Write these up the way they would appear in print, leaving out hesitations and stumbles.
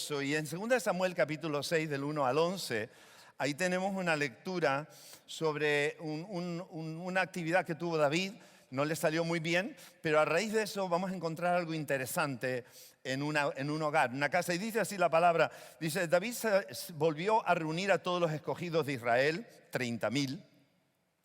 gozo. Y en 2 Samuel capítulo 6, del 1 al 11, ahí tenemos una lectura sobre una actividad que tuvo David. No le salió muy bien, pero a raíz de eso vamos a encontrar algo interesante en un hogar, una casa. Y dice así la palabra, dice, David volvió a reunir a todos los escogidos de Israel, 30,000.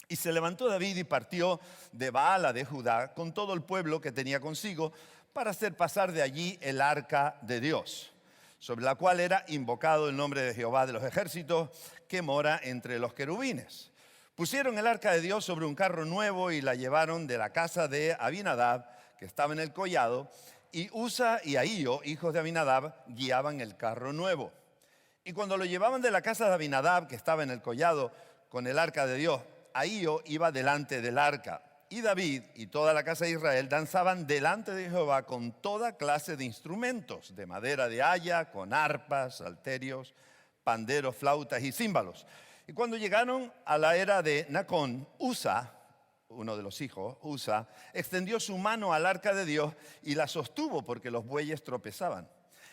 Y se levantó David y partió de Baala de Judá con todo el pueblo que tenía consigo para hacer pasar de allí el arca de Dios, sobre la cual era invocado el nombre de Jehová de los ejércitos, que mora entre los querubines. Pusieron el arca de Dios sobre un carro nuevo y la llevaron de la casa de Abinadab, que estaba en el collado, y Usa y Ahío, hijos de Abinadab, guiaban el carro nuevo. Y cuando lo llevaban de la casa de Abinadab, que estaba en el collado, con el arca de Dios, Ahío iba delante del arca. Y David y toda la casa de Israel danzaban delante de Jehová con toda clase de instrumentos, de madera de haya, con arpas, salterios, panderos, flautas y címbalos. Y cuando llegaron a la era de Nacón, Usa, uno de los hijos, Usa, extendió su mano al arca de Dios y la sostuvo porque los bueyes tropezaban.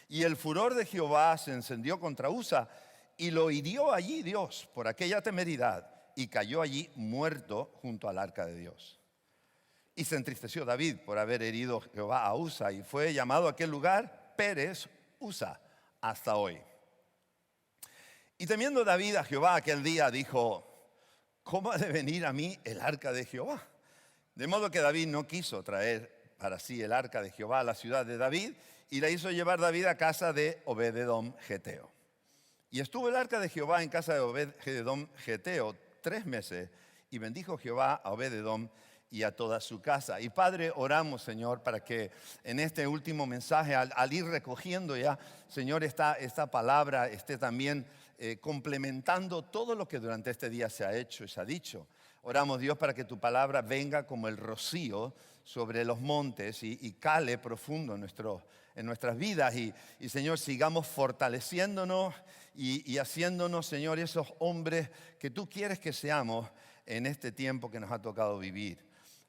Y el furor de Jehová se encendió contra Usa y lo hirió allí Dios por aquella temeridad y cayó allí muerto junto al arca de Dios. Y se entristeció David por haber herido Jehová a Usa y fue llamado a aquel lugar Pérez Usa hasta hoy. Y temiendo David a Jehová aquel día dijo, ¿cómo ha de venir a mí el arca de Jehová? De modo que David no quiso traer para sí el arca de Jehová a la ciudad de David y la hizo llevar David a casa de Obed-edom geteo. Y estuvo el arca de Jehová en casa de Obed-edom geteo 3 meses y bendijo Jehová a Obed-edom y a toda su casa. Y Padre, oramos, Señor, para que en este último mensaje, al ir recogiendo ya, Señor, esta palabra esté también complementando todo lo que durante este día se ha hecho y se ha dicho. Oramos, Dios, para que tu palabra venga como el rocío sobre los montes y cale profundo en nuestras vidas. Y Señor, sigamos fortaleciéndonos y haciéndonos, Señor, esos hombres que tú quieres que seamos en este tiempo que nos ha tocado vivir.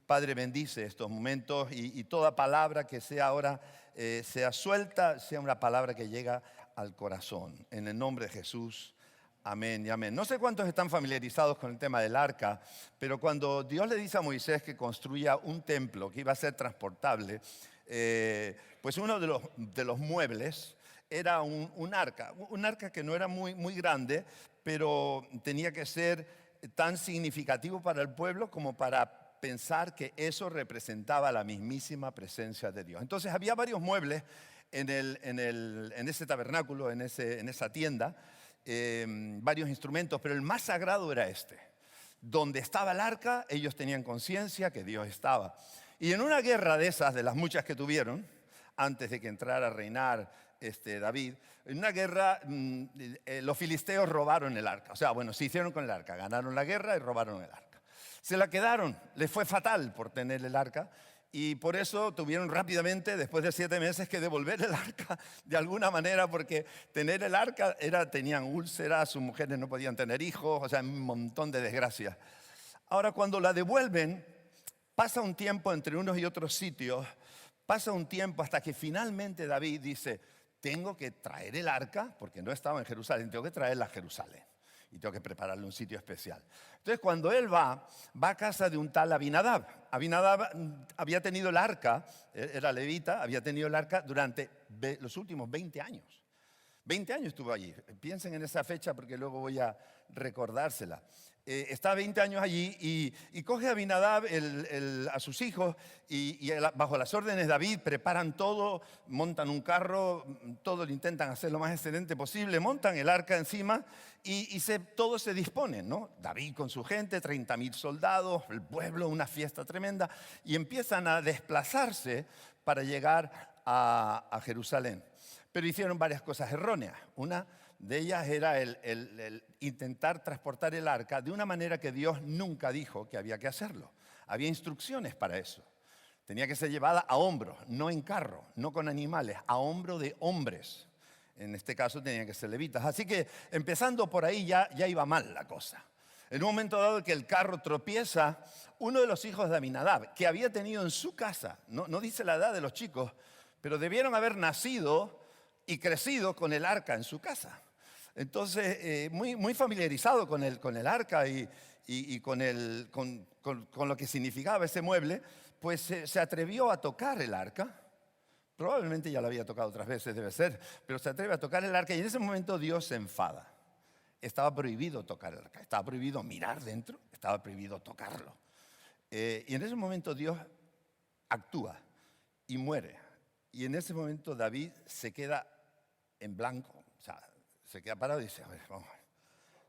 Padre, bendice estos momentos y toda palabra que sea ahora, sea suelta, sea una palabra que llega al corazón. En el nombre de Jesús, amén y amén. No sé cuántos están familiarizados con el tema del arca, pero cuando Dios le dice a Moisés que construya un templo que iba a ser transportable, pues uno de los muebles era un arca que no era muy grande, pero tenía que ser tan significativo para el pueblo como para pensar que eso representaba la mismísima presencia de Dios. Entonces había varios muebles en ese tabernáculo, en esa tienda, varios instrumentos, pero el más sagrado era este. Donde estaba el arca, ellos tenían conciencia que Dios estaba. Y en una guerra de esas, de las muchas que tuvieron, antes de que entrara a reinar David, en una guerra los filisteos robaron el arca. O sea, bueno, se hicieron con el arca, ganaron la guerra y robaron el arca. Se la quedaron, les fue fatal por tener el arca y por eso tuvieron rápidamente, después de 7 meses, que devolver el arca de alguna manera, porque tener el arca tenían úlceras, sus mujeres no podían tener hijos, o sea, un montón de desgracias. Ahora, cuando la devuelven, pasa un tiempo entre unos y otros sitios, pasa un tiempo hasta que finalmente David dice, tengo que traer el arca, porque no estaba en Jerusalén, tengo que traerla a Jerusalén. Y tengo que prepararle un sitio especial. Entonces, cuando él va a casa de un tal Abinadab. Abinadab había tenido el arca, era levita, había tenido el arca durante los últimos 20 años. 20 años estuvo allí. Piensen en esa fecha porque luego voy a recordársela. Está 20 años allí y coge a Abinadab a sus hijos y bajo las órdenes de David preparan todo, montan un carro, todo lo intentan hacer lo más excelente posible, montan el arca encima y todo se dispone, ¿no? David con su gente, 30,000 soldados, el pueblo, una fiesta tremenda y empiezan a desplazarse para llegar a Jerusalén. Pero hicieron varias cosas erróneas. Una de ellas era el intentar transportar el arca de una manera que Dios nunca dijo que había que hacerlo. Había instrucciones para eso. Tenía que ser llevada a hombros, no en carro, no con animales, a hombro de hombres. En este caso tenían que ser levitas. Así que empezando por ahí ya iba mal la cosa. En un momento dado que el carro tropieza, uno de los hijos de Abinadab, que había tenido en su casa, no dice la edad de los chicos, pero debieron haber nacido y crecido con el arca en su casa. Entonces, muy familiarizado con el arca y con lo que significaba ese mueble, pues se atrevió a tocar el arca. Probablemente ya lo había tocado otras veces, debe ser, pero se atreve a tocar el arca y en ese momento Dios se enfada. Estaba prohibido tocar el arca, estaba prohibido mirar dentro, estaba prohibido tocarlo. Y en ese momento Dios actúa y muere. Y en ese momento David se queda en blanco, o sea, se queda parado y dice, a ver, vamos,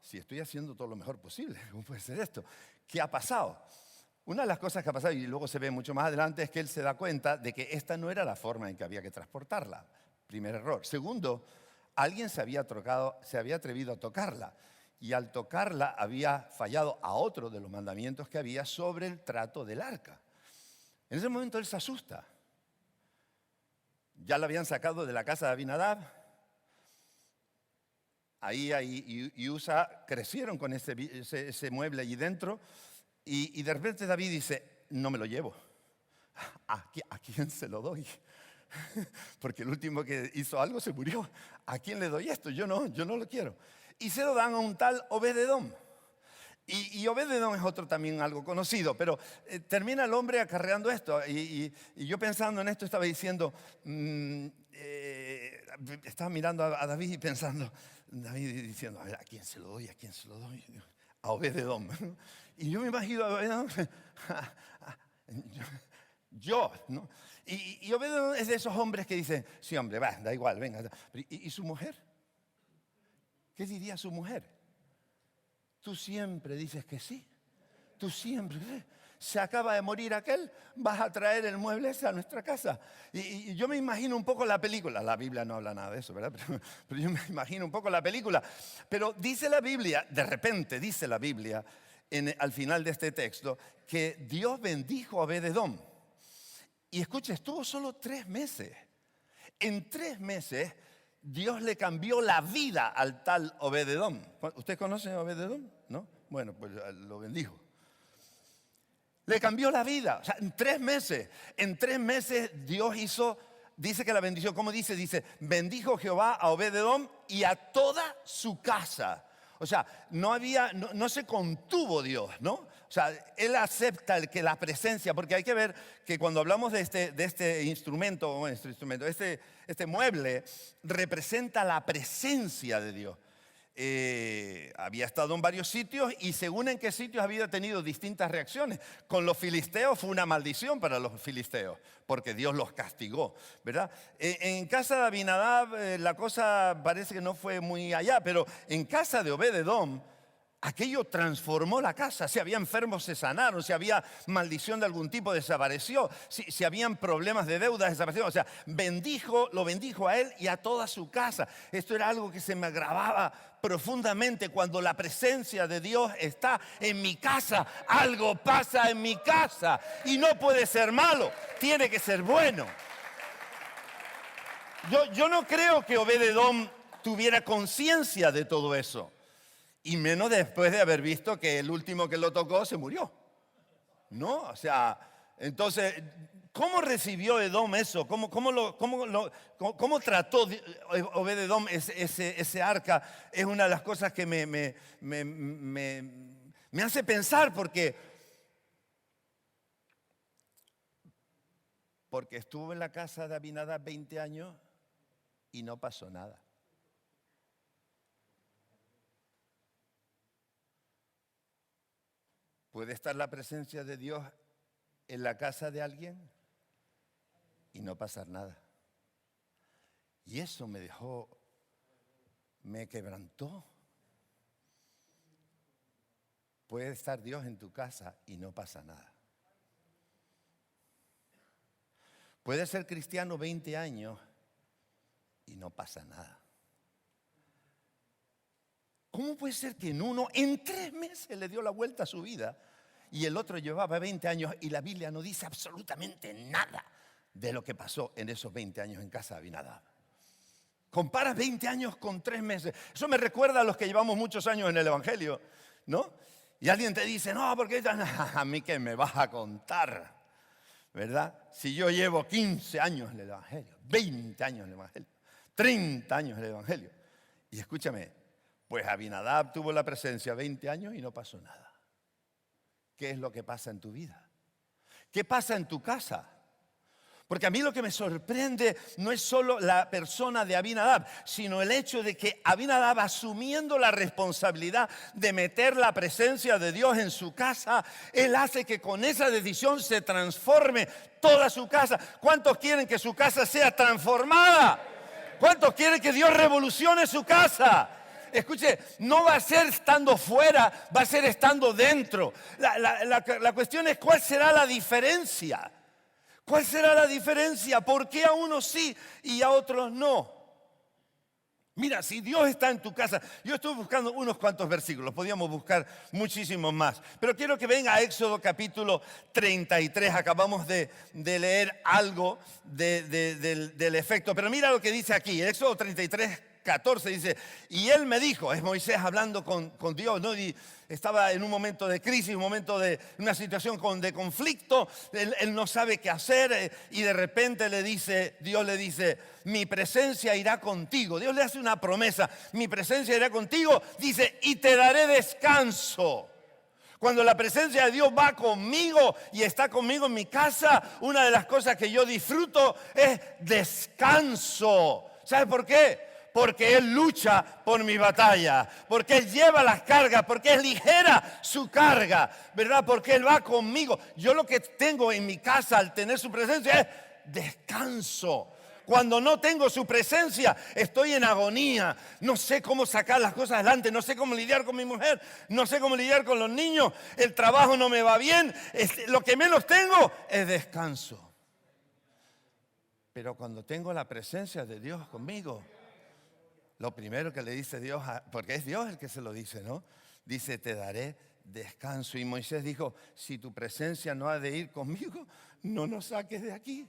si estoy haciendo todo lo mejor posible, ¿cómo puede ser esto? ¿Qué ha pasado? Una de las cosas que ha pasado, y luego se ve mucho más adelante, es que él se da cuenta de que esta no era la forma en que había que transportarla. Primer error. Segundo, alguien se había atrevido a tocarla, y al tocarla había fallado a otro de los mandamientos que había sobre el trato del arca. En ese momento él se asusta. Ya la habían sacado de la casa de Abinadab. Ahí y Usa crecieron con ese mueble allí dentro. Y de repente David dice, no me lo llevo. ¿A quién se lo doy? Porque el último que hizo algo se murió. ¿A quién le doy esto? Yo no lo quiero. Y se lo dan a un tal Obed-edom. Y Obed-edom es otro también algo conocido, pero termina el hombre acarreando esto. Y yo pensando en esto estaba diciendo, estaba mirando a David y pensando, David diciendo, a ver, ¿a quién se lo doy? ¿A quién se lo doy? A Obed-edom. Y yo me imagino a Obed-edom, yo, ¿no? Y Obed-edom es de esos hombres que dicen, sí, hombre, va, da igual, venga. ¿Y su mujer? ¿Qué diría su mujer? Tú siempre dices que sí. Tú siempre. Se acaba de morir aquel, vas a traer el mueble ese a nuestra casa. Y yo me imagino un poco la película. La Biblia no habla nada de eso, ¿verdad? Pero yo me imagino un poco la película. Pero dice la Biblia, de repente dice la Biblia, al final de este texto, que Dios bendijo a Obed-edom. Y escucha, estuvo solo 3 meses. En 3 meses, Dios le cambió la vida al tal Obed-edom. ¿Usted conoce a Obed-edom? ¿No? Bueno, pues lo bendijo. Le cambió la vida. O sea, en 3 meses. En 3 meses Dios dice que la bendición, ¿cómo dice? Dice, bendijo Jehová a Obed-edom y a toda su casa. O sea, no se contuvo Dios, ¿no? O sea, Él acepta que la presencia, porque hay que ver que cuando hablamos de este instrumento, este mueble, representa la presencia de Dios. Había estado en varios sitios y según en qué sitios había tenido distintas reacciones. Con los filisteos fue una maldición para los filisteos, porque Dios los castigó, ¿verdad? En casa de Abinadab la cosa parece que no fue muy allá, pero en casa de Obed-edom, aquello transformó la casa. Si había enfermos se sanaron, si había maldición de algún tipo desapareció, si habían problemas de deudas desaparecieron. O sea, lo bendijo a él y a toda su casa. Esto era algo que se me grababa profundamente. Cuando la presencia de Dios está en mi casa, algo pasa en mi casa y no puede ser malo, tiene que ser bueno. Yo no creo que Obed-edom tuviera conciencia de todo eso. Y menos después de haber visto que el último que lo tocó se murió. ¿No? O sea, entonces, ¿cómo recibió Edom eso? ¿Cómo trató Obed-edom ese arca? Es una de las cosas que me hace pensar porque estuvo en la casa de Abinadab 20 años y no pasó nada. ¿Puede estar la presencia de Dios en la casa de alguien y no pasar nada? Y eso me quebrantó. Puede estar Dios en tu casa y no pasa nada. Puede ser cristiano 20 años y no pasa nada. ¿Cómo puede ser que en 3 meses le dio la vuelta a su vida y el otro llevaba 20 años y la Biblia no dice absolutamente nada de lo que pasó en esos 20 años en casa de Abinadab? Comparas 20 años con 3 meses. Eso me recuerda a los que llevamos muchos años en el Evangelio, ¿no? Y alguien te dice, no, porque a mí qué me vas a contar, ¿verdad? Si yo llevo 15 años en el Evangelio, 20 años en el Evangelio. 30 años el Evangelio. Y escúchame, pues Abinadab tuvo la presencia 20 años y no pasó nada. ¿Qué es lo que pasa en tu vida? ¿Qué pasa en tu casa? Porque a mí lo que me sorprende no es solo la persona de Abinadab, sino el hecho de que Abinadab, asumiendo la responsabilidad de meter la presencia de Dios en su casa, él hace que con esa decisión se transforme toda su casa. ¿Cuántos quieren que su casa sea transformada? ¿Cuántos quieren que Dios revolucione su casa? Escuche, no va a ser estando fuera, va a ser estando dentro. La cuestión es cuál será la diferencia. ¿Cuál será la diferencia? ¿Por qué a unos sí y a otros no? Mira, si Dios está en tu casa, yo estoy buscando unos cuantos versículos, podríamos buscar muchísimos más, pero quiero que venga a Éxodo capítulo 33, acabamos de leer algo del efecto, pero mira lo que dice aquí, Éxodo 33, 14 dice, y él me dijo, es Moisés hablando con Dios, ¿no? Y estaba en un momento de crisis, un momento de una situación de conflicto, él no sabe qué hacer y de repente Dios le dice, mi presencia irá contigo. Dios le hace una promesa, mi presencia irá contigo, dice, y te daré descanso. Cuando la presencia de Dios va conmigo y está conmigo en mi casa, una de las cosas que yo disfruto es descanso. ¿Sabe por qué? Porque Él lucha por mi batalla, porque Él lleva las cargas, porque es ligera su carga, ¿verdad? Porque Él va conmigo. Yo lo que tengo en mi casa al tener su presencia es descanso. Cuando no tengo su presencia, estoy en agonía. No sé cómo sacar las cosas adelante, no sé cómo lidiar con mi mujer, no sé cómo lidiar con los niños, el trabajo no me va bien, lo que menos tengo es descanso. Pero cuando tengo la presencia de Dios conmigo, lo primero que le dice Dios, porque es Dios el que se lo dice, ¿no? Dice, te daré descanso. Y Moisés dijo, si tu presencia no ha de ir conmigo, no nos saques de aquí.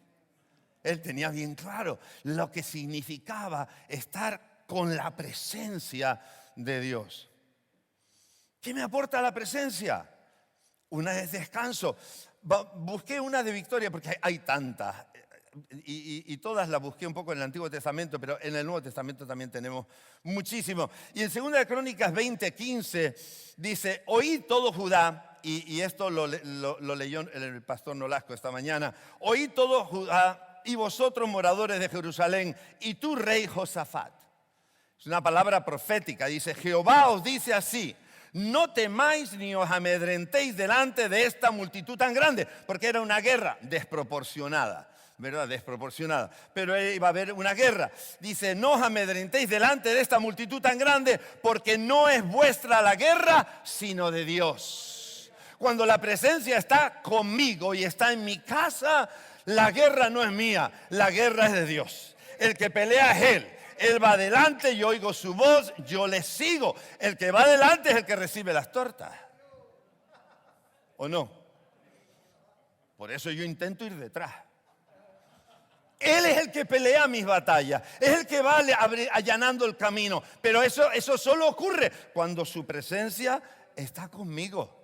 Él tenía bien claro lo que significaba estar con la presencia de Dios. ¿Qué me aporta la presencia? Una es descanso. Busqué una de victoria porque hay tantas. Y todas las busqué un poco en el Antiguo Testamento, pero en el Nuevo Testamento también tenemos muchísimo. Y en 2 Crónicas 20:15 dice, oíd todo Judá, y esto lo leyó el pastor Nolasco esta mañana, oíd todo Judá y vosotros moradores de Jerusalén, y tú rey Josafat. Es una palabra profética, dice, Jehová os dice así, no temáis ni os amedrentéis delante de esta multitud tan grande, porque era una guerra desproporcionada. ¿Verdad? Desproporcionada. Pero iba a haber una guerra. Dice, no os amedrentéis delante de esta multitud tan grande, porque no es vuestra la guerra, sino de Dios. Cuando la presencia está conmigo y está en mi casa, la guerra no es mía, la guerra es de Dios. El que pelea es Él. Él va adelante, yo oigo su voz, yo le sigo. El que va adelante es el que recibe las tortas. ¿O no? Por eso yo intento ir detrás. Él es el que pelea mis batallas, es el que va allanando el camino. Pero eso solo ocurre cuando su presencia está conmigo.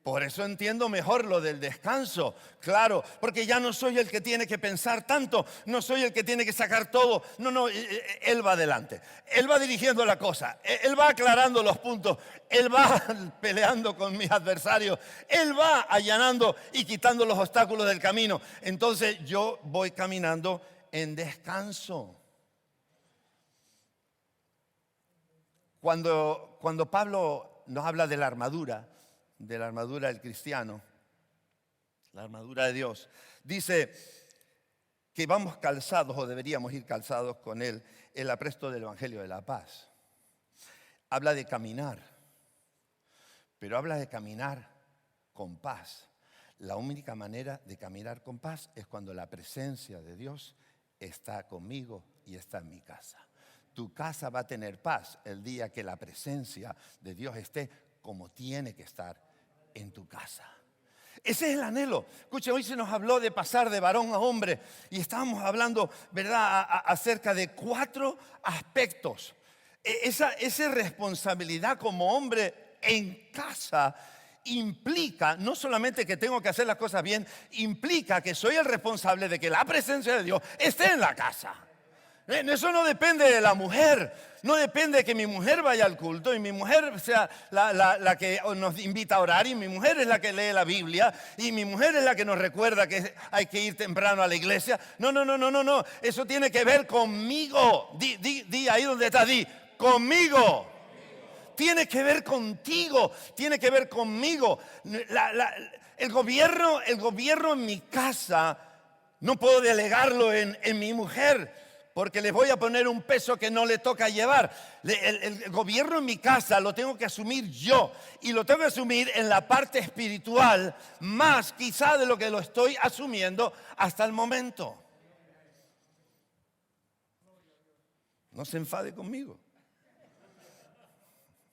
Por eso entiendo mejor lo del descanso, claro, porque ya no soy el que tiene que pensar tanto, no soy el que tiene que sacar todo. No, Él va adelante, Él va dirigiendo la cosa, Él va aclarando los puntos, Él va peleando con mis adversarios, Él va allanando y quitando los obstáculos del camino. Entonces yo voy caminando en descanso. Cuando Pablo nos habla de la armadura del cristiano, la armadura de Dios, dice que vamos calzados o deberíamos ir calzados con él, el apresto del Evangelio de la paz. Habla de caminar, pero habla de caminar con paz. La única manera de caminar con paz es cuando la presencia de Dios está conmigo y está en mi casa. Tu casa va a tener paz el día que la presencia de Dios esté como tiene que estar en tu casa. Ese es el anhelo. Escuche, hoy se nos habló de pasar de varón a hombre y estábamos hablando, ¿verdad?, acerca de 4 aspectos. Esa responsabilidad como hombre en casa implica no solamente que tengo que hacer las cosas bien, implica que soy el responsable de que la presencia de Dios esté en la casa. Eso no depende de la mujer. No depende de que mi mujer vaya al culto y mi mujer sea la que nos invita a orar y mi mujer es la que lee la Biblia y mi mujer es la que nos recuerda que hay que ir temprano a la iglesia. No, no, no, no, no, no. Eso tiene que ver conmigo. Di ahí donde estás, di, conmigo. Tiene que ver contigo, tiene que ver conmigo. El gobierno en mi casa no puedo delegarlo en mi mujer, porque les voy a poner un peso que no le toca llevar. El gobierno en mi casa lo tengo que asumir yo, y lo tengo que asumir en la parte espiritual, más quizá de lo que lo estoy asumiendo hasta el momento. No se enfade conmigo.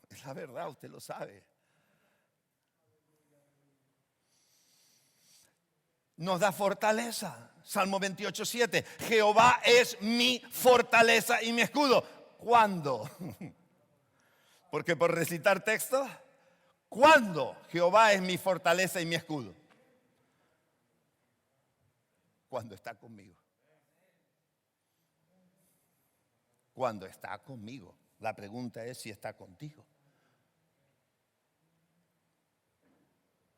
Es la verdad, usted lo sabe. Nos da fortaleza. Salmo 28:7. Jehová es mi fortaleza y mi escudo. ¿Cuándo? Porque por recitar texto, ¿cuándo Jehová es mi fortaleza y mi escudo? Cuando está conmigo. Cuando está conmigo. La pregunta es si está contigo.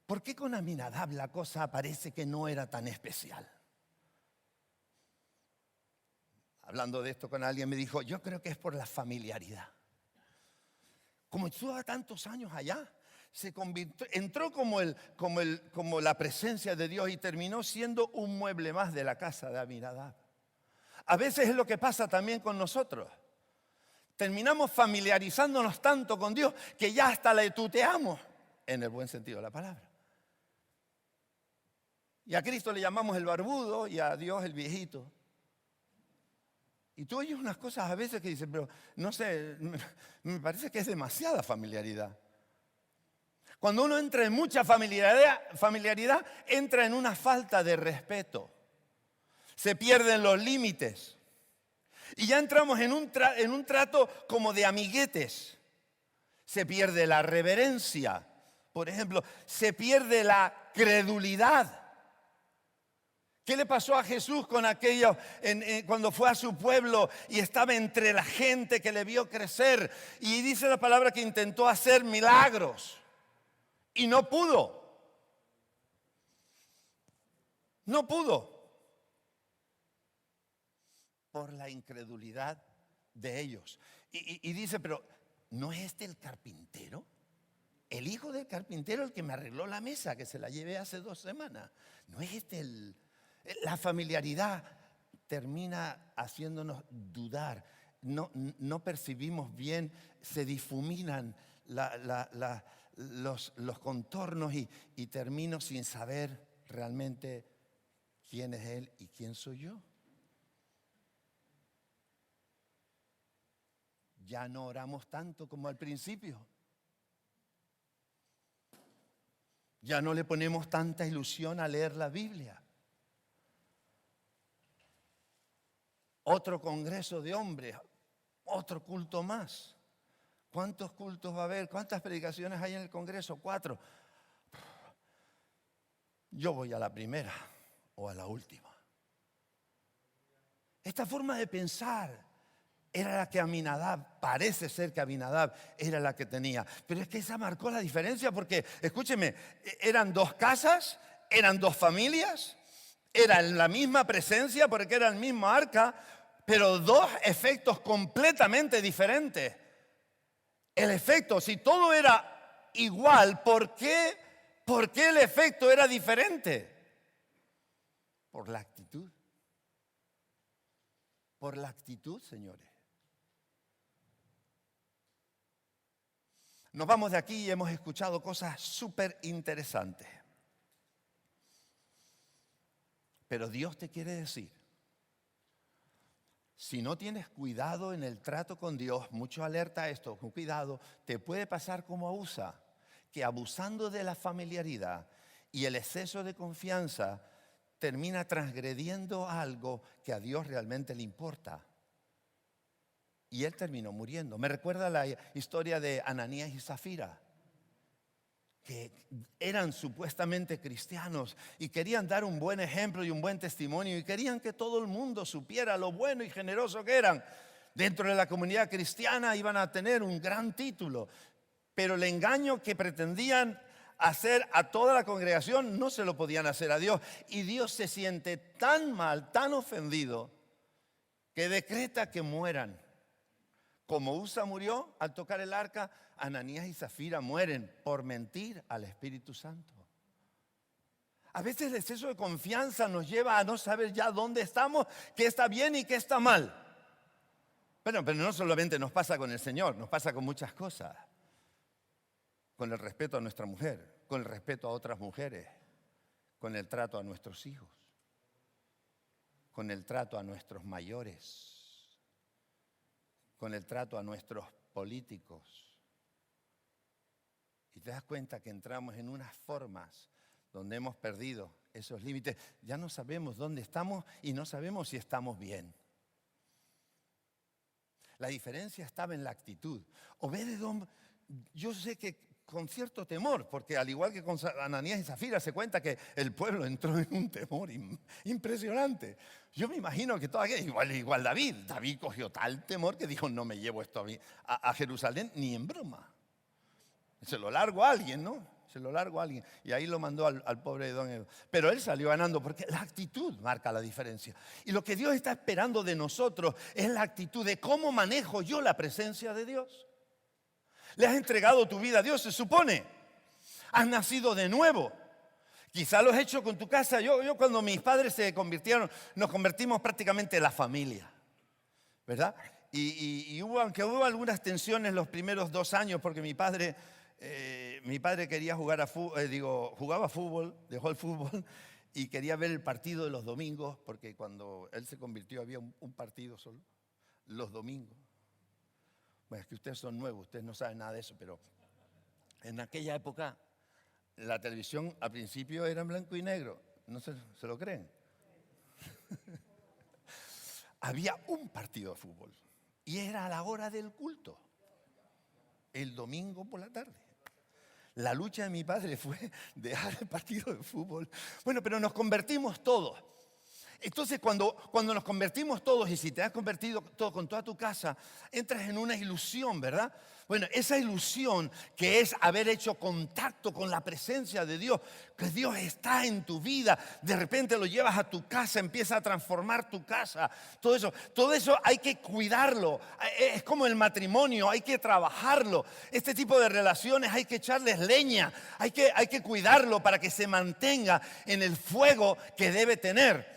¿Por qué con Aminadab la cosa parece que no era tan especial? Hablando de esto con alguien me dijo, yo creo que es por la familiaridad. Como estuvo tantos años allá, se convirtió, entró como la presencia de Dios y terminó siendo un mueble más de la casa de Aminadab. A veces es lo que pasa también con nosotros. Terminamos familiarizándonos tanto con Dios que ya hasta le tuteamos, en el buen sentido de la palabra. Y a Cristo le llamamos el barbudo y a Dios el viejito. Y tú oyes unas cosas a veces que dices, pero no sé, me parece que es demasiada familiaridad. Cuando uno entra en mucha familiaridad, entra en una falta de respeto. Se pierden los límites. Y ya entramos en un trato como de amiguetes. Se pierde la reverencia. Por ejemplo, se pierde la credulidad. ¿Qué le pasó a Jesús con aquello cuando fue a su pueblo y estaba entre la gente que le vio crecer? Y dice la palabra que intentó hacer milagros y no pudo. No pudo. Por la incredulidad de ellos. Y dice, pero ¿no es este el carpintero? El hijo del carpintero, el que me arregló la mesa, que se la llevé hace 2 semanas. ¿No es este la familiaridad termina haciéndonos dudar? No percibimos bien, se difuminan los contornos y termino sin saber realmente quién es Él y quién soy yo. Ya no oramos tanto como al principio. Ya no le ponemos tanta ilusión a leer la Biblia. Otro congreso de hombres, otro culto más. ¿Cuántos cultos va a haber? ¿Cuántas predicaciones hay en el congreso? 4. Yo voy a la primera o a la última. Esta forma de pensar era la que Aminadab, parece ser que Aminadab era la que tenía. Pero es que esa marcó la diferencia porque, escúcheme, eran 2 casas, eran 2 familias, eran la misma presencia porque era el mismo arca, pero 2 efectos completamente diferentes. El efecto, si todo era igual, ¿por qué el efecto era diferente? Por la actitud. Por la actitud, señores. Nos vamos de aquí y hemos escuchado cosas súper interesantes. Pero Dios te quiere decir, si no tienes cuidado en el trato con Dios, mucho alerta a esto, con cuidado, te puede pasar como a Usa, que abusando de la familiaridad y el exceso de confianza, termina transgrediendo algo que a Dios realmente le importa. Y él terminó muriendo. Me recuerda la historia de Ananías y Zafira. que eran supuestamente cristianos y querían dar un buen ejemplo y un buen testimonio y querían que todo el mundo supiera lo bueno y generoso que eran. Dentro de la comunidad cristiana iban a tener un gran título, pero el engaño que pretendían hacer a toda la congregación no se lo podían hacer a Dios. Y Dios se siente tan mal, tan ofendido, que decreta que mueran. Como Usa murió al tocar el arca, Ananías y Zafira mueren por mentir al Espíritu Santo. A veces el exceso de confianza nos lleva a no saber ya dónde estamos, qué está bien y qué está mal. Pero no solamente nos pasa con el Señor, nos pasa con muchas cosas. Con el respeto a nuestra mujer, con el respeto a otras mujeres, con el trato a nuestros hijos, con el trato a nuestros mayores, con el trato a nuestros políticos. Y te das cuenta que entramos en unas formas donde hemos perdido esos límites. Ya no sabemos dónde estamos y no sabemos si estamos bien. La diferencia estaba en la actitud. Obed-Edom, yo sé que con cierto temor, porque al igual que con Ananías y Zafira se cuenta que el pueblo entró en un temor impresionante. Yo me imagino que todavía, igual David cogió tal temor que dijo, no me llevo esto a Jerusalén ni en broma. Se lo largo a alguien, ¿no? Se lo largo a alguien. Y ahí lo mandó al pobre Edom. Pero él salió ganando porque la actitud marca la diferencia. Y lo que Dios está esperando de nosotros es la actitud de cómo manejo yo la presencia de Dios. Le has entregado tu vida a Dios, se supone. Has nacido de nuevo. Quizá lo has hecho con tu casa. Yo cuando mis padres se convirtieron, nos convertimos prácticamente en la familia, ¿verdad? Y aunque hubo algunas tensiones los primeros 2 años, porque mi padre quería jugar jugaba fútbol, dejó el fútbol y quería ver el partido de los domingos, porque cuando él se convirtió había un partido solo, los domingos. Bueno, es que ustedes son nuevos, ustedes no saben nada de eso, pero en aquella época la televisión al principio era en blanco y negro. ¿No se lo creen? Había un partido de fútbol y era a la hora del culto, el domingo por la tarde. La lucha de mi padre fue dejar el partido de fútbol. Bueno, pero nos convertimos todos. Entonces cuando nos convertimos todos, y si te has convertido todo con toda tu casa, entras en una ilusión, ¿verdad? Bueno, esa ilusión que es haber hecho contacto con la presencia de Dios, que Dios está en tu vida, de repente lo llevas a tu casa, empieza a transformar tu casa, todo eso hay que cuidarlo, es como el matrimonio, hay que trabajarlo, este tipo de relaciones hay que echarles leña, hay que cuidarlo para que se mantenga en el fuego que debe tener.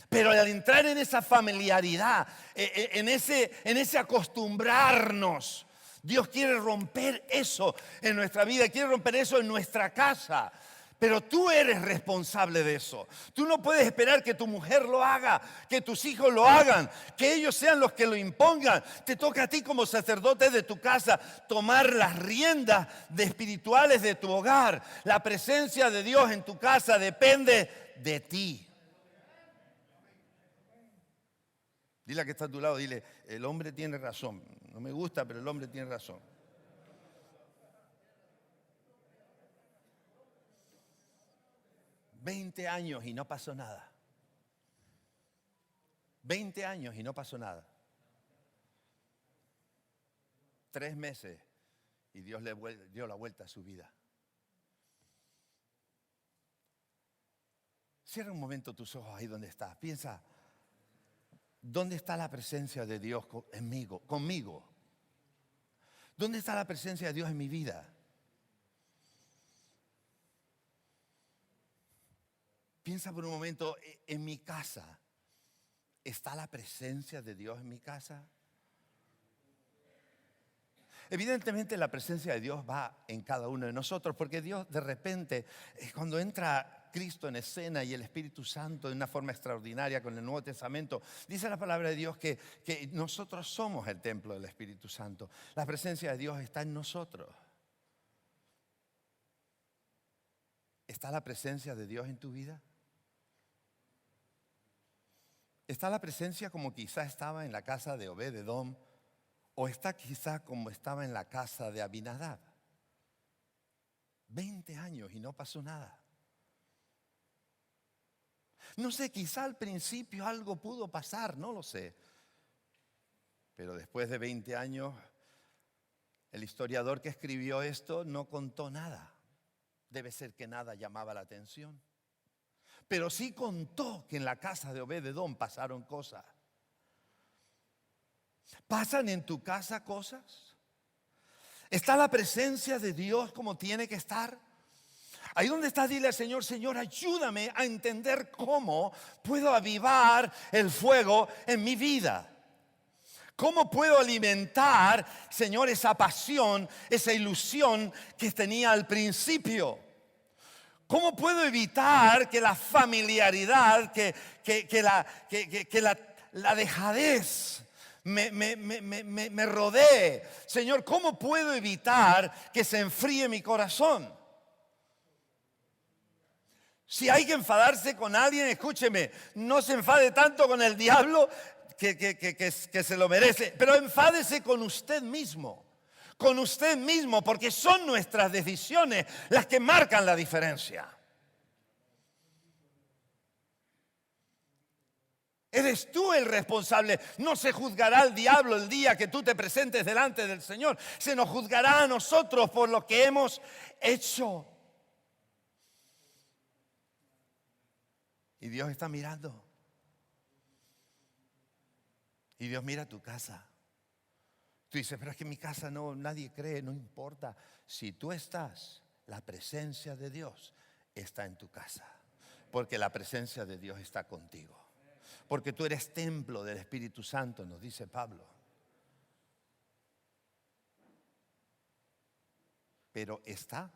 Pero al entrar en esa familiaridad, en ese acostumbrarnos, Dios quiere romper eso en nuestra vida, quiere romper eso en nuestra casa. Pero tú eres responsable de eso. Tú no puedes esperar que tu mujer lo haga, que tus hijos lo hagan, que ellos sean los que lo impongan. Te toca a ti como sacerdote de tu casa tomar las riendas espirituales de tu hogar. La presencia de Dios en tu casa depende de ti. Dile a que está a tu lado, dile, el hombre tiene razón. No me gusta, pero el hombre tiene razón. $20 años y no pasó nada. 20 años y no pasó nada. 3 meses y Dios le dio la vuelta a su vida. Cierra un momento tus ojos ahí donde estás. Piensa, ¿dónde está la presencia de Dios conmigo? ¿Dónde está la presencia de Dios en mi vida? Piensa por un momento, en mi casa, ¿está la presencia de Dios en mi casa? Evidentemente la presencia de Dios va en cada uno de nosotros, porque Dios de repente, cuando entra Cristo en escena y el Espíritu Santo de una forma extraordinaria con el Nuevo Testamento, dice la palabra de Dios que nosotros somos el templo del Espíritu Santo. La presencia de Dios está en nosotros. ¿Está la presencia de Dios en tu vida? ¿Está la presencia como quizá estaba en la casa de Obed-Edom? ¿O está quizá como estaba en la casa de Abinadab? 20 años y no pasó nada. No sé, quizá al principio algo pudo pasar, no lo sé. Pero después de 20 años, el historiador que escribió esto no contó nada. Debe ser que nada llamaba la atención. Pero sí contó que en la casa de Obed-edom pasaron cosas. ¿Pasan en tu casa cosas? ¿Está la presencia de Dios como tiene que estar? Ahí donde estás, dile al Señor: Señor, ayúdame a entender cómo puedo avivar el fuego en mi vida. ¿Cómo puedo alimentar, Señor, esa pasión, esa ilusión que tenía al principio? ¿Cómo puedo evitar que la familiaridad, que la dejadez me rodee? Señor, ¿cómo puedo evitar que se enfríe mi corazón? Si hay que enfadarse con alguien, escúcheme, no se enfade tanto con el diablo que se lo merece, pero enfádese con usted mismo. Con usted mismo, porque son nuestras decisiones las que marcan la diferencia. Eres tú el responsable. No se juzgará al diablo el día que tú te presentes delante del Señor. Se nos juzgará a nosotros por lo que hemos hecho. Y Dios está mirando. Y Dios mira tu casa. Tú dices: pero es que en mi casa no, nadie cree, no importa. Si tú estás, la presencia de Dios está en tu casa. Porque la presencia de Dios está contigo. Porque tú eres templo del Espíritu Santo, nos dice Pablo. Pero ¿está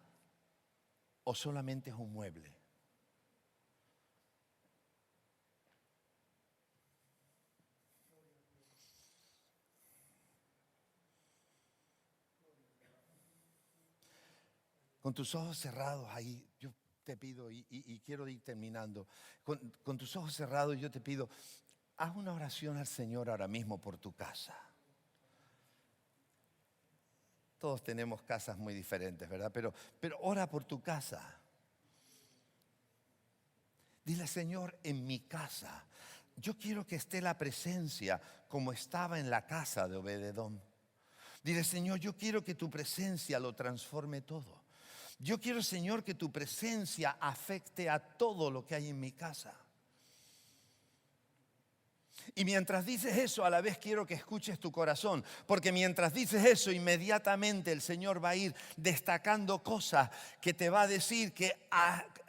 o solamente es un mueble? Con tus ojos cerrados ahí, yo te pido, y quiero ir terminando, con tus ojos cerrados yo te pido, haz una oración al Señor ahora mismo por tu casa. Todos tenemos casas muy diferentes, ¿verdad? Pero ora por tu casa. Dile: Señor, en mi casa, yo quiero que esté la presencia como estaba en la casa de Obed-edom. Dile: Señor, yo quiero que tu presencia lo transforme todo. Yo quiero, Señor, que tu presencia afecte a todo lo que hay en mi casa. Y mientras dices eso, a la vez quiero que escuches tu corazón, porque mientras dices eso, inmediatamente el Señor va a ir destacando cosas que te va a decir que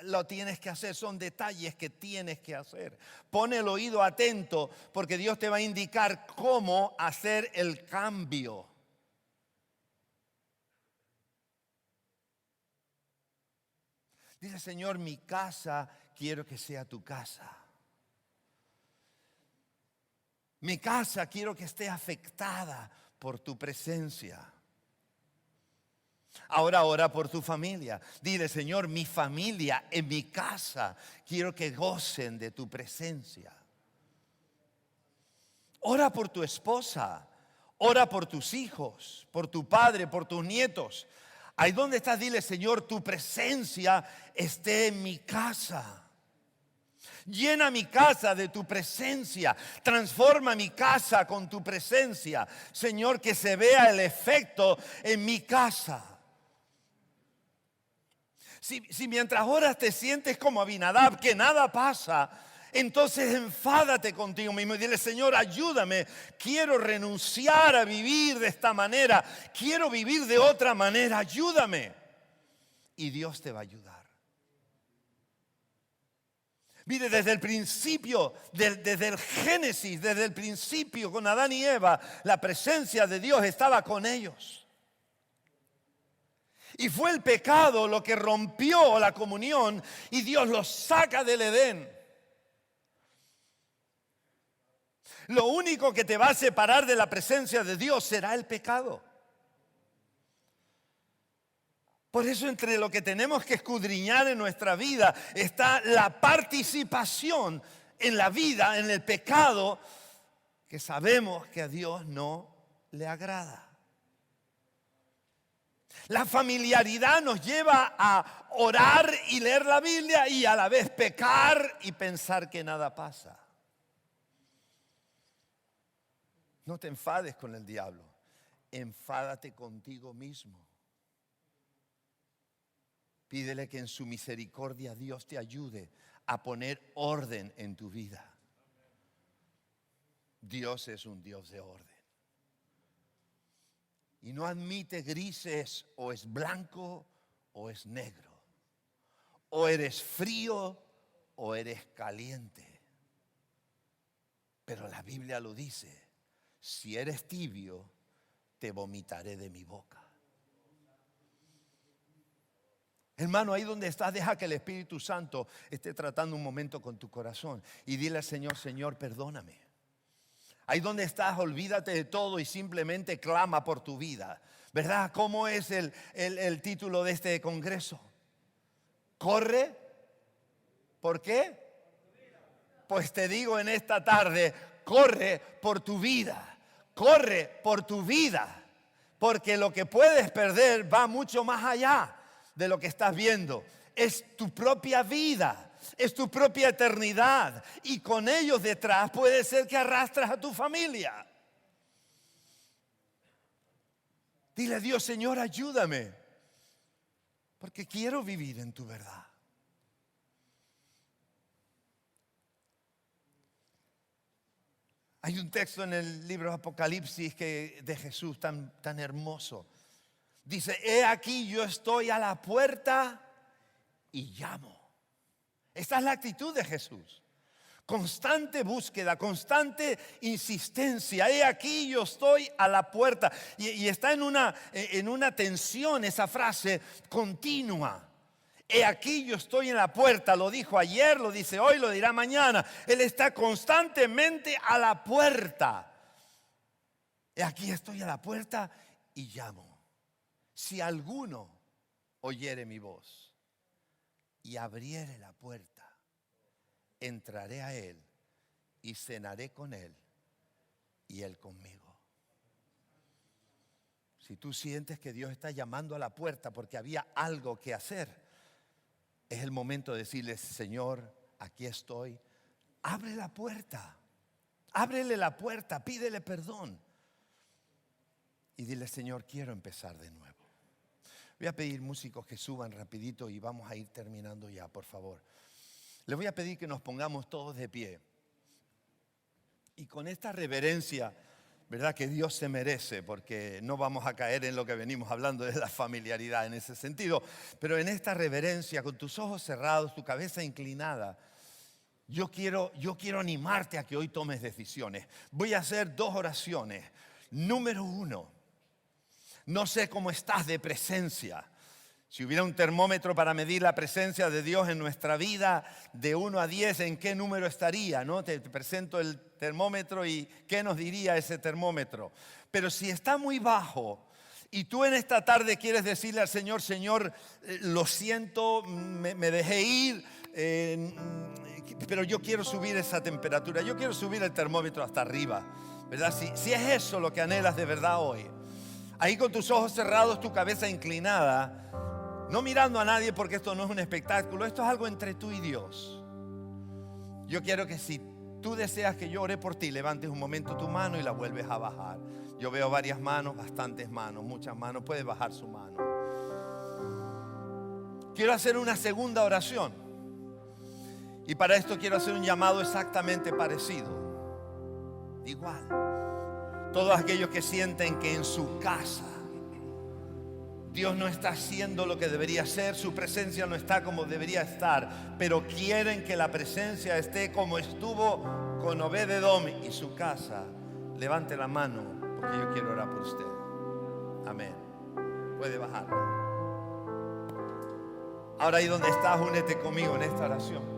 lo tienes que hacer. Son detalles que tienes que hacer. Pon el oído atento, porque Dios te va a indicar cómo hacer el cambio. Dice: Señor, mi casa quiero que sea tu casa. Mi casa quiero que esté afectada por tu presencia. Ahora ora por tu familia. Dile: Señor, mi familia en mi casa quiero que gocen de tu presencia. Ora por tu esposa. Ora por tus hijos, por tu padre, por tus nietos. Ahí donde estás, dile: Señor, tu presencia esté en mi casa. Llena mi casa de tu presencia. Transforma mi casa con tu presencia. Señor, que se vea el efecto en mi casa. Si mientras oras te sientes como Abinadab, que nada pasa, entonces enfádate contigo mismo y dile: Señor, ayúdame. Quiero renunciar a vivir de esta manera. Quiero vivir de otra manera. Ayúdame. Y Dios te va a ayudar. Mire, desde el principio, desde el Génesis, desde el principio con Adán y Eva, la presencia de Dios estaba con ellos. Y fue el pecado lo que rompió la comunión y Dios los saca del Edén. Lo único que te va a separar de la presencia de Dios será el pecado. Por eso, entre lo que tenemos que escudriñar en nuestra vida está la participación en la vida, en el pecado, que sabemos que a Dios no le agrada. La familiaridad nos lleva a orar y leer la Biblia y a la vez pecar y pensar que nada pasa. No te enfades con el diablo, enfádate contigo mismo. Pídele que en su misericordia Dios te ayude a poner orden en tu vida. Dios es un Dios de orden. Y no admite grises, o es blanco o es negro. O eres frío o eres caliente. Pero la Biblia lo dice, si eres tibio, te vomitaré de mi boca. Hermano, ahí donde estás, deja que el Espíritu Santo esté tratando un momento con tu corazón. Y dile al Señor, Señor, perdóname. Ahí donde estás, olvídate de todo y simplemente clama por tu vida. ¿Verdad? ¿Cómo es el título de este congreso? ¿Corre? ¿Por qué? Pues te digo en esta tarde, corre por tu vida. Corre por tu vida. Porque lo que puedes perder va mucho más allá de lo que estás viendo. Es tu propia vida. Es tu propia eternidad. Y con ellos detrás puede ser que arrastras a tu familia. Dile a Dios, Señor, ayúdame. Porque quiero vivir en tu verdad. Hay un texto en el libro de Apocalipsis de Jesús tan hermoso. Dice, he aquí yo estoy a la puerta y llamo. Esta es la actitud de Jesús. Constante búsqueda, constante insistencia. He aquí yo estoy a la puerta. Y está en una tensión esa frase continua. He aquí yo estoy en la puerta. Lo dijo ayer, lo dice hoy, lo dirá mañana. Él está constantemente a la puerta. He aquí estoy a la puerta y llamo. Si alguno oyere mi voz y abriere la puerta, entraré a él y cenaré con él y él conmigo. Si tú sientes que Dios está llamando a la puerta porque había algo que hacer, es el momento de decirle, Señor, aquí estoy. Abre la puerta. Ábrele la puerta, pídele perdón. Y dile, Señor, quiero empezar de nuevo. Voy a pedir músicos que suban rapidito y vamos a ir terminando ya, por favor. Les voy a pedir que nos pongamos todos de pie. Y con esta reverencia, ¿verdad? Que Dios se merece, porque no vamos a caer en lo que venimos hablando de la familiaridad en ese sentido. Pero en esta reverencia, con tus ojos cerrados, tu cabeza inclinada, yo quiero animarte a que hoy tomes decisiones. Voy a hacer 2 oraciones. Número 1. No sé cómo estás de presencia. Si hubiera un termómetro para medir la presencia de Dios en nuestra vida, de 1 a 10, ¿en qué número estaría? ¿No? Te presento el termómetro y ¿qué nos diría ese termómetro? Pero si está muy bajo y tú en esta tarde quieres decirle al Señor, Señor, lo siento, me dejé ir, pero yo quiero subir esa temperatura, yo quiero subir el termómetro hasta arriba, ¿verdad? Si es eso lo que anhelas de verdad hoy. Ahí con tus ojos cerrados, tu cabeza inclinada, no mirando a nadie porque esto no es un espectáculo, esto es algo entre tú y Dios. Yo quiero que si tú deseas que yo ore por ti, levantes un momento tu mano y la vuelves a bajar. Yo veo varias manos, bastantes manos, muchas manos, puedes bajar su mano. Quiero hacer una segunda oración. Y para esto quiero hacer un llamado exactamente parecido. Igual. Todos aquellos que sienten que en su casa Dios no está haciendo lo que debería ser, su presencia no está como debería estar, pero quieren que la presencia esté como estuvo con Obed-Edom y su casa. Levante la mano porque yo quiero orar por usted. Amén. Puede bajar. Ahora ahí donde estás, únete conmigo en esta oración.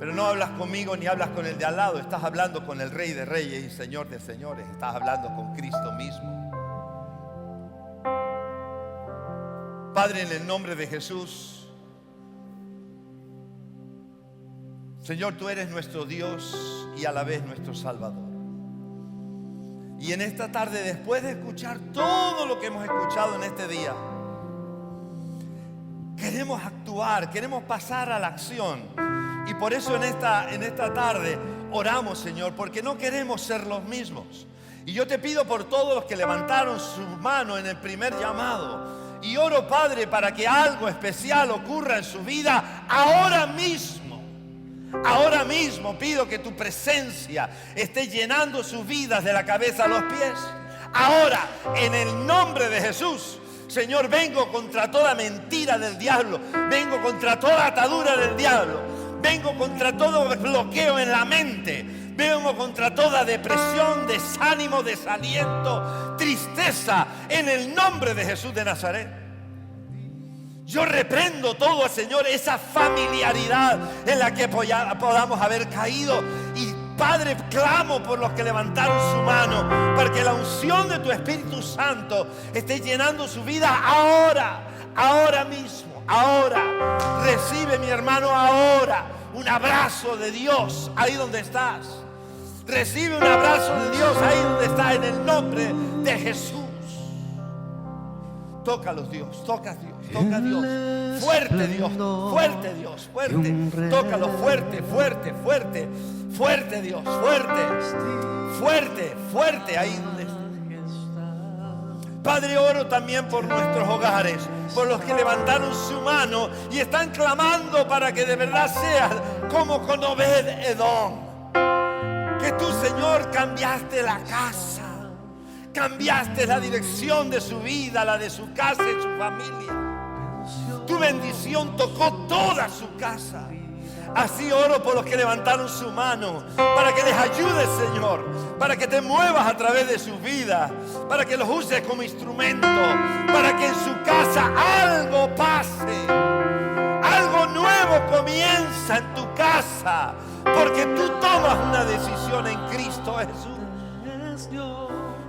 Pero no hablas conmigo ni hablas con el de al lado. Estás hablando con el Rey de Reyes y Señor de Señores. Estás hablando con Cristo mismo. Padre, en el nombre de Jesús, Señor, tú eres nuestro Dios y a la vez nuestro Salvador. Y en esta tarde, después de escuchar todo lo que hemos escuchado en este día, queremos actuar, queremos pasar a la acción. Y por eso en esta tarde oramos, Señor, porque no queremos ser los mismos. Y yo te pido por todos los que levantaron su mano en el primer llamado. Y oro, Padre, para que algo especial ocurra en su vida ahora mismo. Ahora mismo pido que tu presencia esté llenando sus vidas de la cabeza a los pies. Ahora, en el nombre de Jesús, Señor, vengo contra toda mentira del diablo. Vengo contra toda atadura del diablo. Vengo contra todo bloqueo en la mente. Vengo contra toda depresión, desánimo, desaliento, tristeza, en el nombre de Jesús de Nazaret. Yo reprendo todo, Señor, esa familiaridad en la que podamos haber caído. Y Padre, clamo por los que levantaron su mano, para que la unción de tu Espíritu Santo esté llenando su vida ahora mismo, ahora. Recibe, mi hermano, ahora un abrazo de Dios ahí donde estás. Recibe un abrazo de Dios ahí donde estás, en el nombre de Jesús. Tócalos, Dios, toca Dios, toca Dios. Fuerte, Dios, fuerte, Dios, fuerte. Tócalo fuerte, fuerte, fuerte. Fuerte, Dios, fuerte. Fuerte, fuerte ahí donde estás. Padre, oro también por nuestros hogares, por los que levantaron su mano y están clamando para que de verdad seas como con Obed-Edom. Que tú, Señor, cambiaste la casa, cambiaste la dirección de su vida, la de su casa y su familia. Tu bendición tocó toda su casa. Así oro por los que levantaron su mano, para que les ayudes, Señor, para que te muevas a través de su vida, para que los uses como instrumento, para que en su casa algo pase, algo nuevo comienza en tu casa, porque tú tomas una decisión en Cristo Jesús.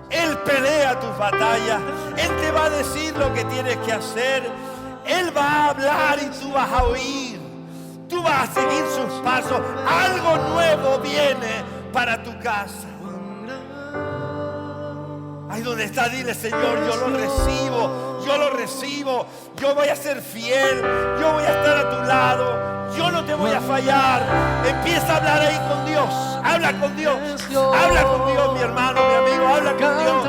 Él pelea tus batallas, Él te va a decir lo que tienes que hacer, Él va a hablar y tú vas a oír. Tú vas a seguir sus pasos. Algo nuevo viene para tu casa. Ahí donde está, dile: Señor, yo lo recibo. Yo lo recibo. Yo voy a ser fiel. Yo voy a estar a tu lado. Yo no te voy a fallar. Empieza a hablar ahí con Dios. Habla con Dios. Habla con Dios, mi hermano, mi amigo. Habla con Dios.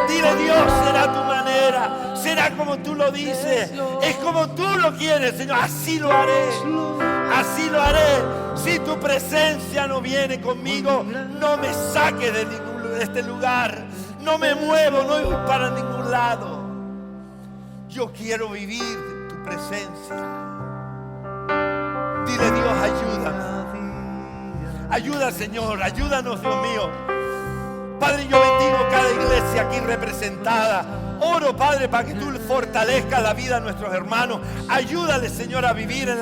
Dile: Dios, será tu manera. Será como tú lo dices. Es como tú lo quieres, Señor. Así lo haré. Así lo haré. Si tu presencia no viene conmigo, no me saques de este lugar. No me muevo, no voy para ningún lado. Yo quiero vivir tu presencia. Dile: Dios, ayúdame. Ayuda, Señor, ayúdanos, Dios mío. Padre, yo bendigo cada iglesia aquí representada. Oro, Padre, para que tú fortalezcas la vida de nuestros hermanos. Ayúdales, Señor, a vivir en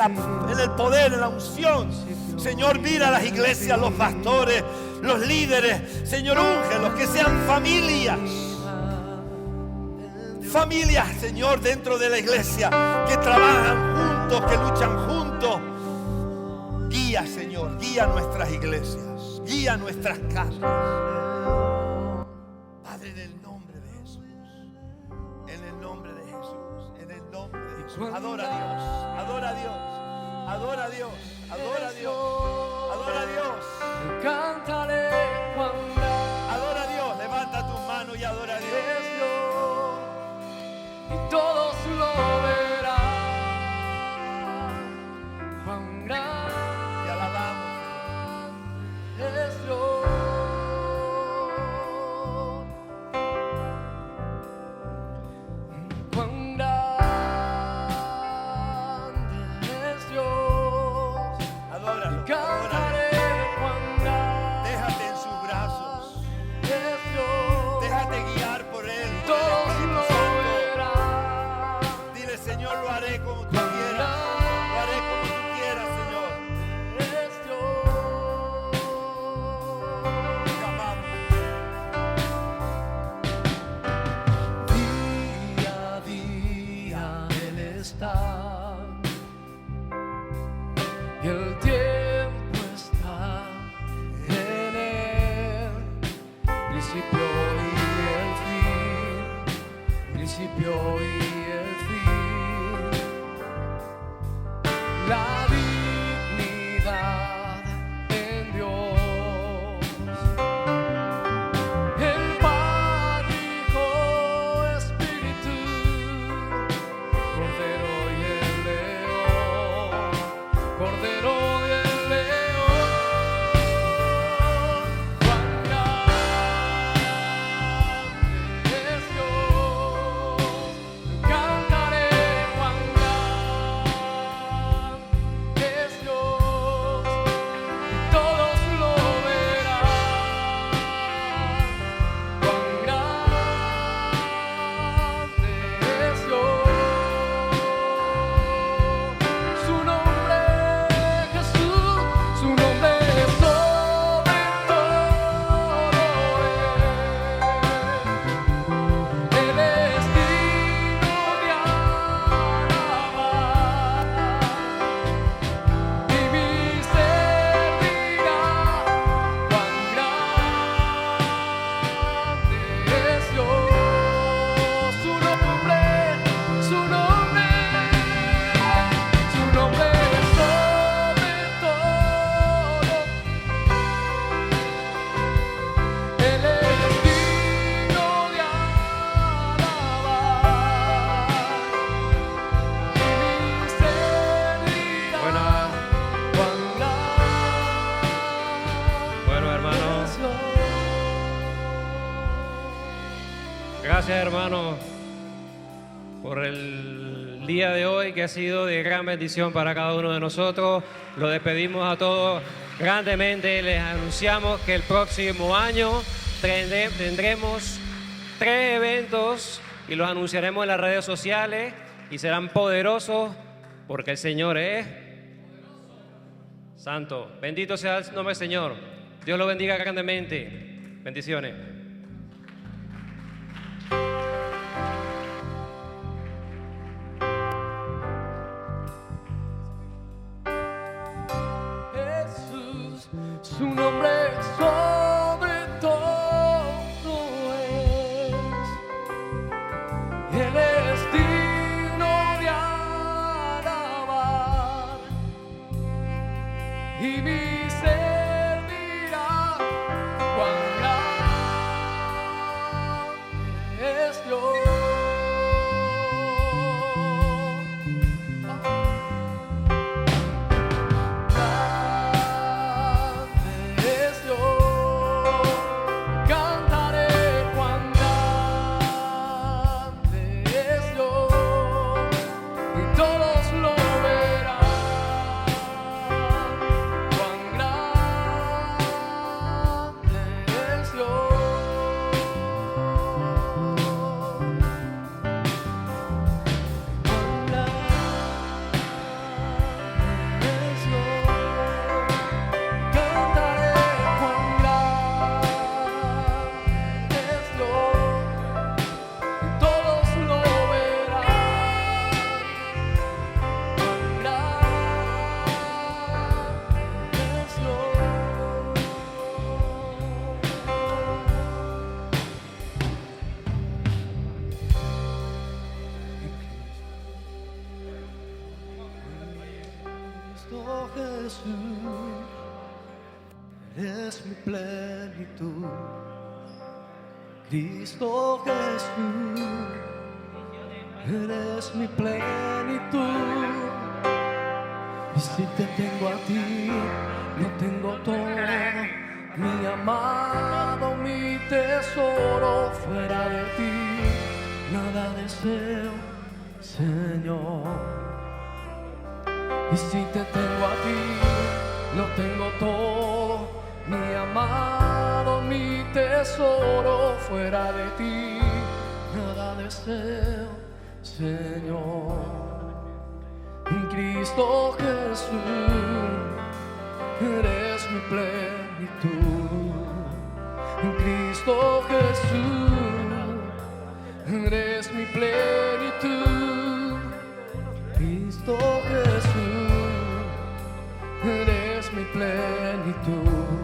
el poder, en la unción. Señor, mira a las iglesias, los pastores, los líderes. Señor, úngelos, que sean familias. Familias, Señor, dentro de la iglesia, que trabajan juntos, que luchan juntos. Guía, Señor, guía nuestras iglesias, guía nuestras casas. Padre, en el nombre de Jesús, en el nombre de Jesús, en el nombre de Jesús. Adora a Dios, adora a Dios, adora a Dios, adora a Dios, adora a Dios. Cantaré cuando adora a Dios, levanta tus manos y adora a Dios. y todos lo verán. Cuán grande Te alabamos. es Dios. Cuán grande es Dios. Adóralo, adóralo. Cantaré cuán grande Déjate principio y el fin. La dignidad en Dios. El Padre, Hijo, Espíritu, Cordero y el León, Cordero y el León. Cuán grande es Dios, cantaré cuán grande es Dios, y todos lo verán. Cuán grande es Dios, su nombre Jesús, su nombre es sobre todo el destino de alabar y mi ser dirá cuán grande es Dios, su nombre es sobre todo el destino de alabar y mi ser dirá cuán grande es Dios, su nombre, su nombre es sobre todo el destino de alabar. Bueno, hermanos, gracias, hermanos, por el día de hoy que ha sido de gran bendición para cada uno de nosotros. Lo despedimos a todos grandemente. Les anunciamos que el próximo año tendremos 3 eventos y los anunciaremos en las redes sociales y serán poderosos porque el Señor es santo. Bendito sea el nombre del Señor. Dios lo bendiga grandemente. Bendiciones. Jesús, su nombre sobre todo es, Él es digno de alabar y mi ser dirá cuán grande es Dios. Grande es Dios, cantaré cuán grande es Dios, y todos lo verán. Cuán grande es Dios. Cuán grande es Dios. Cantaré cuán grande es Dios, y todos lo verán. Cuán grande es Dios. Cristo Jesús, eres mi plenitud. Cristo Jesús, eres mi plenitud. Y si te tengo a ti, lo tengo todo. Mi amado, mi tesoro, fuera de ti nada deseo, Señor. Y si te tengo a ti, lo tengo todo. Mi amado, mi tesoro, fuera de ti nada deseo, Señor. En Cristo Jesús, eres mi plenitud. En Cristo Jesús, eres mi plenitud. Cristo Jesús, eres mi plenitud.